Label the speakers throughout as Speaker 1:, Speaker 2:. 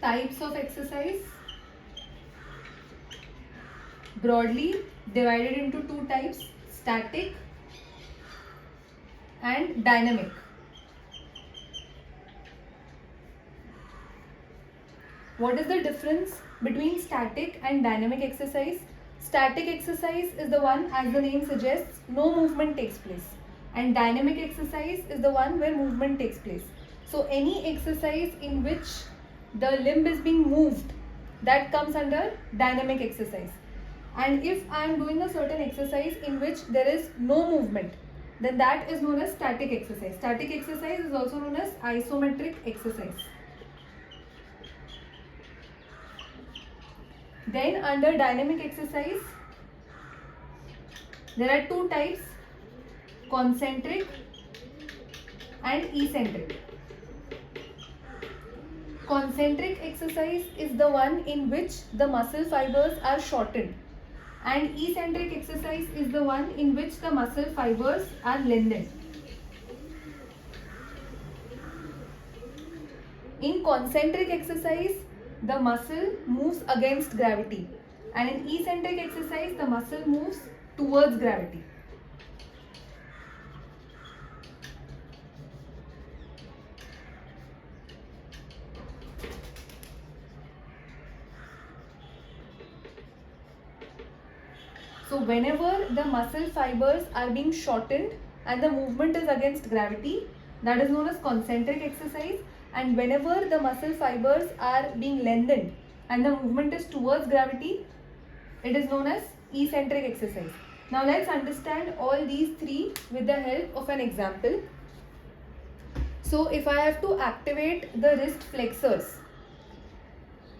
Speaker 1: types of exercise. Broadly divided into two types, static and dynamic. What is the difference between static and dynamic exercise? Static exercise is the one, as the name suggests, no movement takes place, and dynamic exercise is the one where movement takes place. So any exercise in which the limb is being moved, that comes under dynamic exercise. And if I am doing a certain exercise in which there is no movement, then that is known as static exercise. Static exercise is also known as isometric exercise. Then under dynamic exercise, there are two types, concentric and eccentric. Concentric exercise is the one in which the muscle fibers are shortened, and eccentric exercise is the one in which the muscle fibers are lengthened. In concentric exercise, the muscle moves against gravity, and in eccentric exercise, the muscle moves towards gravity. So whenever the muscle fibers are being shortened and the movement is against gravity, that is known as concentric exercise. And whenever the muscle fibers are being lengthened and the movement is towards gravity, it is known as eccentric exercise. Now let's understand all these three with the help of an example. So if I have to activate the wrist flexors,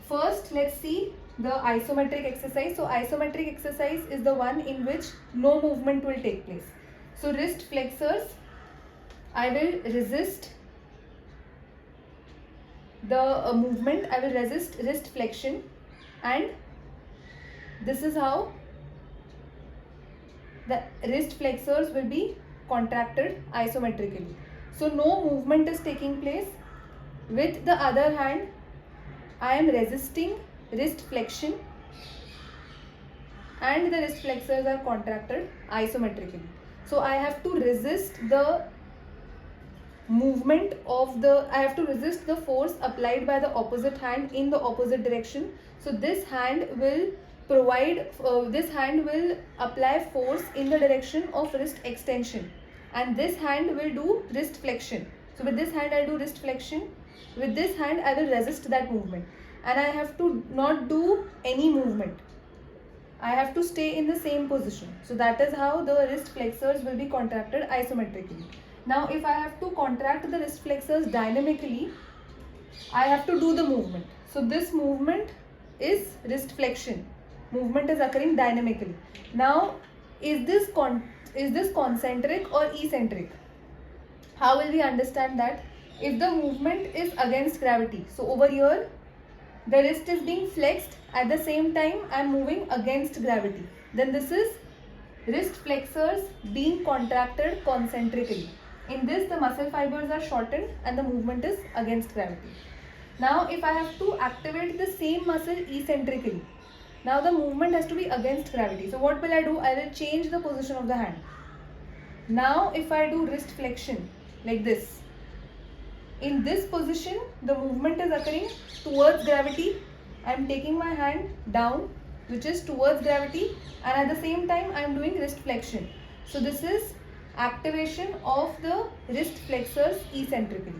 Speaker 1: first let's see the isometric exercise. So isometric exercise is the one in which no movement will take place. So wrist flexors, I will resist the movement, I will resist wrist flexion, and this is how the wrist flexors will be contracted isometrically. So no movement is taking place. With the other hand, I am resisting wrist flexion and the wrist flexors are contracted isometrically. So I have to resist the movement of I have to resist the force applied by the opposite hand in the opposite direction. So this hand will apply force in the direction of wrist extension, and this hand will do wrist flexion. So with this hand I will do wrist flexion, with this hand I will resist that movement, and I have to not do any movement. I have to stay in the same position. So that is how the wrist flexors will be contracted isometrically. Now if I have to contract the wrist flexors dynamically, I have to do the movement. So this movement is wrist flexion. Movement is occurring dynamically. Now is this concentric or eccentric? How will we understand that? If the movement is against gravity, so over here the wrist is being flexed, at the same time I am moving against gravity, then this is wrist flexors being contracted concentrically. In this, the muscle fibers are shortened and the movement is against gravity. Now if I have to activate the same muscle eccentrically, now the movement has to be against gravity. So what will I do? I will change the position of the hand. Now if I do wrist flexion like this, in this position the movement is occurring towards gravity. I am taking my hand down, which is towards gravity, and at the same time I am doing wrist flexion. So this is activation of the wrist flexors eccentrically.